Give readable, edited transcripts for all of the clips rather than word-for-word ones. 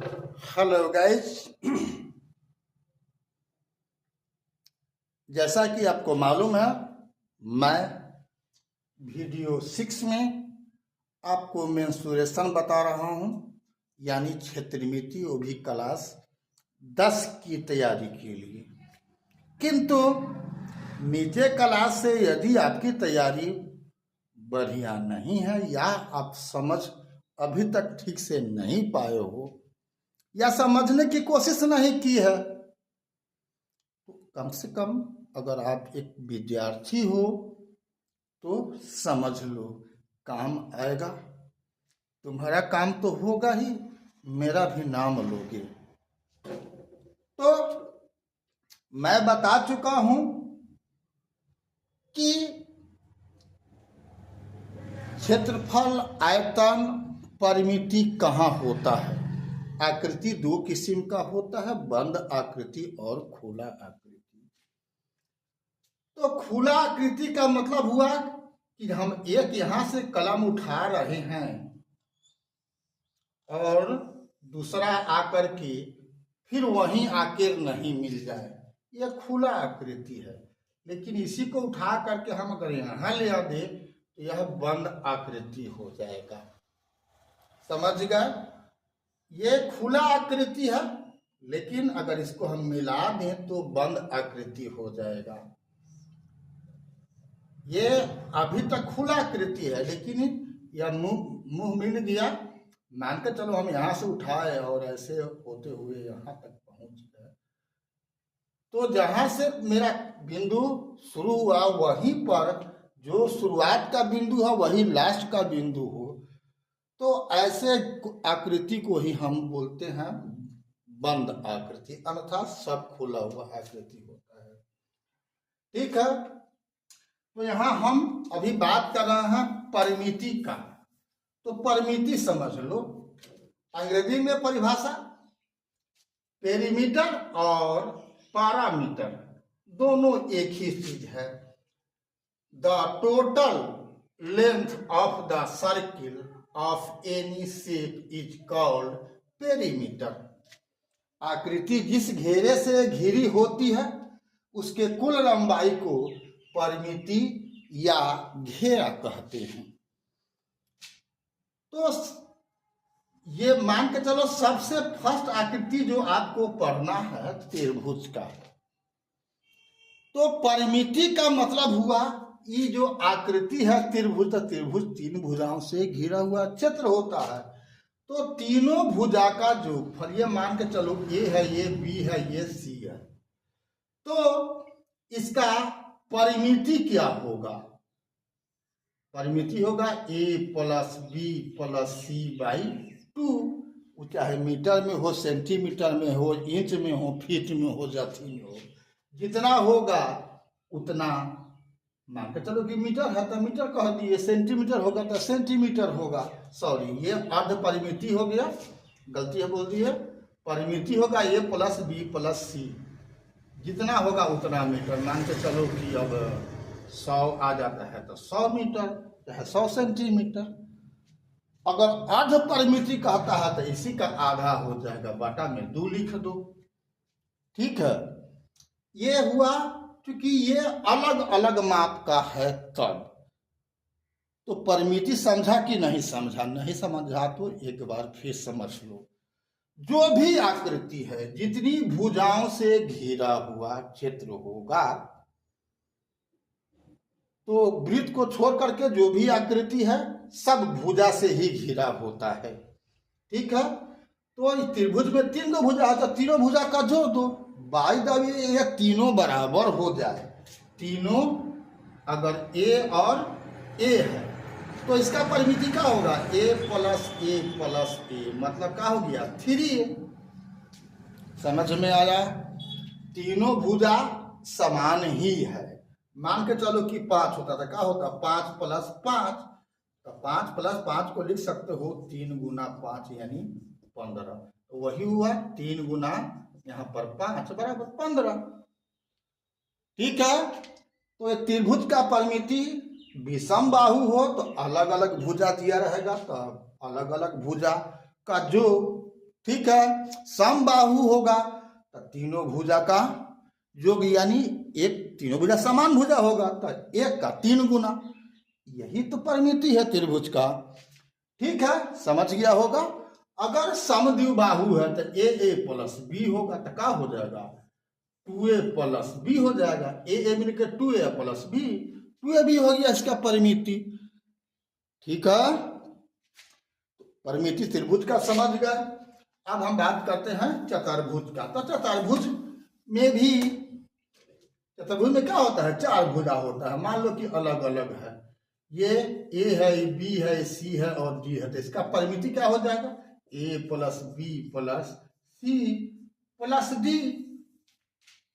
Hello guys. जैसा कि आपको मालूम है, मैं वीडियो 6 में आपको मेंसुरेशन बता रहा हूं, यानी क्षेत्रमिति, वो भी क्लास 10 की तैयारी के लिए। किंतु नीचे क्लास से यदि आपकी तैयारी बढ़िया नहीं है या आप समझ अभी तक ठीक से नहीं पाए हो या समझने की कोशिश नहीं की है, तो कम से कम अगर आप एक विद्यार्थी हो तो समझ लो, काम आएगा। तुम्हारा काम तो होगा ही, मेरा भी नाम लोगे। तो मैं बता चुका हूं कि क्षेत्रफल, आयतन, परिमिति कहाँ होता है। आकृति दो किस्म का होता है, बंद आकृति और खुला आकृति। तो खुला आकृति का मतलब हुआ कि हम एक यहां से कलम उठा रहे हैं और दूसरा आकर के फिर वहीं आकर नहीं मिल जाए, यह खुला आकृति है। लेकिन इसी को उठा करके हम अगर यहाँ ले आ दे तो यह बंद आकृति हो जाएगा। समझ गए? ये खुला आकृति है, लेकिन अगर इसको हम मिला दें तो बंद आकृति हो जाएगा। ये अभी तक खुला आकृति है, लेकिन यह मुंह मिल गया। मान के चलो हम यहाँ से उठाए और ऐसे होते हुए यहाँ तक पहुंच गए, तो जहां से मेरा बिंदु शुरू हुआ वहीं पर जो शुरुआत का बिंदु है वही लास्ट का बिंदु हो, तो ऐसे आकृति को ही हम बोलते हैं बंद आकृति, अन्यथा सब खुला हुआ आकृति होता है। ठीक है, तो यहाँ हम अभी बात कर रहे हैं परिमिति का। तो परिमिति समझ लो, अंग्रेजी में परिभाषा पेरीमीटर और पैरामीटर दोनों एक ही चीज है। The total length of the circle of any shape is called perimeter. आकृति जिस घेरे से घिरी होती है उसके कुल लंबाई को परिमिति या घेरा कहते हैं। तो ये मान के चलो, सबसे फर्स्ट आकृति जो आपको पढ़ना है त्रिभुज का। तो परिमिति का मतलब हुआ ये जो आकृति है त्रिभुज, त्रिभुज तीन भुजाओं से घिरा हुआ क्षेत्र होता है। तो तीनों भुजा का जो फल, ये मान के चलो ए है, ये बी है, ये सी है, तो इसका परिमिति क्या होगा? परिमिति होगा A plus B plus C by 2। चाहे मीटर में हो, सेंटीमीटर में हो, इंच में हो, फीट में हो, जाति में हो, जितना होगा उतना मान के चलो कि मीटर है तो मीटर कह दिए, सेंटीमीटर होगा तो सेंटीमीटर होगा। सॉरी, ये अर्ध परिमिति हो गया, गलती है बोल दिए। परिमिति होगा ए प्लस बी प्लस सी, जितना होगा उतना मीटर। मान के चलो कि अब 100 आ जाता है तो 100 मीटर, चाहे 100 सेंटीमीटर। अगर अर्ध परिमिति कहता है तो इसी का आधा हो जाएगा, बाटा में 2 लिख दो। ठीक है, ये हुआ क्योंकि ये अलग अलग माप का है तब। तो परिमिति समझा कि नहीं समझा? नहीं समझा तो एक बार फिर समझ लो। जो भी आकृति है, जितनी भुजाओं से घिरा हुआ क्षेत्र होगा, तो वृत्त को छोड़ करके जो भी आकृति है सब भुजा से ही घिरा होता है। ठीक है, तो त्रिभुज में 3 भुजा है तो तीनों भुजा का जोड़ दो, बाई द वे ये तीनों बराबर हो जाए। तीनों अगर ए और ए है तो इसका परिमिति क्या होगा? ए प्लस ए, मतलब क्या हो गया? 3a। समझ में आया? तीनों भुजा समान ही है। मान के चलो कि 5 होता था, क्या होता? 5 प्लस 5, तो 5 प्लस 5 को लिख सकते हो 3 गुना 5 यानी 15। तो वही हुआ 3 गुना यहाँ पर 5 बराबर 15। ठीक है, तो एक त्रिभुज का परिमिति विषम बाहु हो तो अलग अलग भुजा दिया रहेगा, तो अलग अलग भुजा का जो ठीक है। समबाहु होगा तो तीनों भुजा का योग, यानी एक तीनों भुजा समान भुजा होगा तो एक का 3 गुना। यही तो परिमिति है त्रिभुज का। ठीक है, समझ गया होगा। अगर समद्विबाहु है तो ए प्लस बी होगा तो क्या हो जाएगा, 2a प्लस बी हो जाएगा। ए मिलकर 2a प्लस बी, 2a भी हो गया इसका परिमिति। ठीक है, परिमिति त्रिभुज का समझ गए। अब हम बात करते हैं चतुर्भुज का। तो चतुर्भुज में भी, चतुर्भुज में क्या होता है, 4 भुजा होता है। मान लो कि अलग अलग है, ये ए है, बी है, सी है और डी है, तो इसका परिमिति क्या हो जाएगा, A plus B plus C plus D.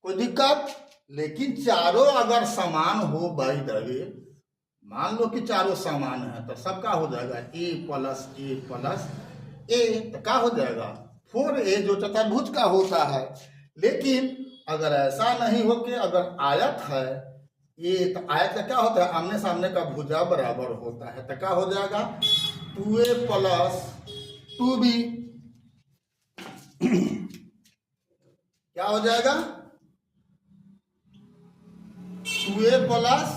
कोई दिक्कत? लेकिन चारों अगर समान हो बाई द वे, मान लो कि चारों समान है तो सबका हो जाएगा ए प्लस ए, तो क्या हो जाएगा 4a, जो चतुर्भुज का होता है। लेकिन अगर ऐसा नहीं हो कि अगर आयत है ये, तो आयत का क्या होता है, आमने सामने का भुजा बराबर होता है, तो क्या हो जाएगा 2a प्लस 2b। क्या हो जाएगा 2a प्लस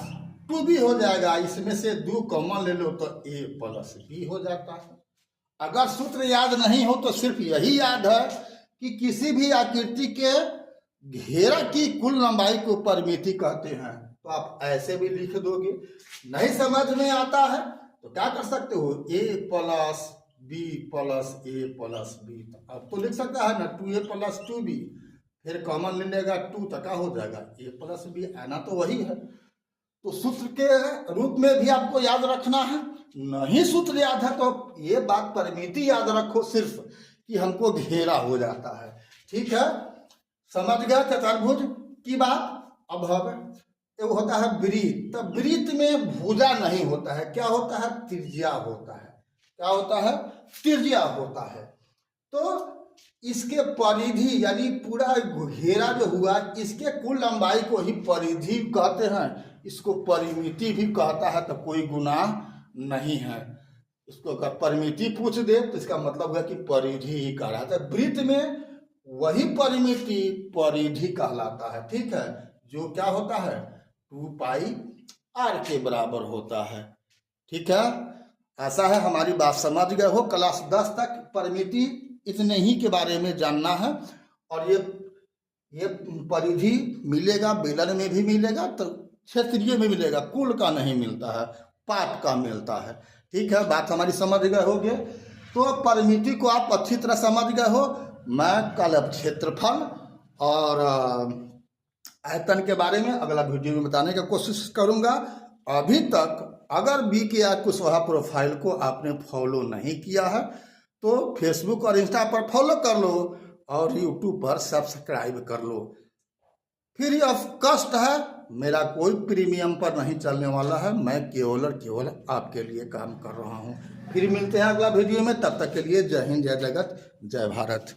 2b हो जाएगा। इसमें से 2 कॉमन ले लो तो a प्लस b हो जाता है। अगर सूत्र याद नहीं हो तो सिर्फ यही याद है कि किसी भी आकृति के घेरा की कुल लंबाई को परिमिति कहते हैं, तो आप ऐसे भी लिख दोगे। नहीं समझ में आता है तो क्या कर सकते हो, a plus B plus a plus b. अब तो लिख सकता है ना 2a प्लस 2b, फिर कॉमन ले लेगा 2, तो क्या हो जाएगा a प्लस बी। आना तो वही है। तो सूत्र के रूप में भी आपको याद रखना है। नहीं सूत्र याद है तो ये बात परिमिति याद रखो सिर्फ, कि हमको घेरा हो जाता है। ठीक है, समझ गया चतुर्भुज की बात। अब एक होता है वृत्त। तो वृत्त में भुजा नहीं होता है, क्या होता है, त्रिज्या होता है। क्या होता है, त्रिज्या होता है। तो इसके परिधि यानी पूरा घेरा जो हुआ, इसके कुल लंबाई को ही परिधि कहते हैं। इसको परिमिति भी कहता है, तो कोई गुनाह नहीं है। इसको अगर परिमिति पूछ दे तो इसका मतलब है कि परिधि ही कहलाता है। वृत्त में वही परिमिति परिधि कहलाता है। ठीक है, जो क्या होता है 2 पाई r के बराबर होता है। ठीक है, ऐसा है। हमारी बात समझ गए हो। क्लास 10 तक परिमिति इतने ही के बारे में जानना है। और ये परिधि मिलेगा, बेलन में भी मिलेगा, तो क्षेत्रीय में मिलेगा, कुल का नहीं मिलता है, पाठ का मिलता है। ठीक है, बात हमारी समझ गए होगे। तो परिमिति को आप अच्छी तरह समझ गए हो। मैं कल अब क्षेत्रफल और आयतन के बारे में अगला वीडियो में बताने की कोशिश करूंगा। अभी तक अगर BK कुशवाहा प्रोफाइल को आपने फॉलो नहीं किया है तो फेसबुक और इंस्टा पर फॉलो कर लो और यूट्यूब पर सब्सक्राइब कर लो। फ्री ऑफ कॉस्ट है, मेरा कोई प्रीमियम पर नहीं चलने वाला है। मैं केवल और केवल आपके लिए काम कर रहा हूँ। फिर मिलते हैं अगला वीडियो में, तब तक के लिए जय हिंद, जय जगत, जय भारत।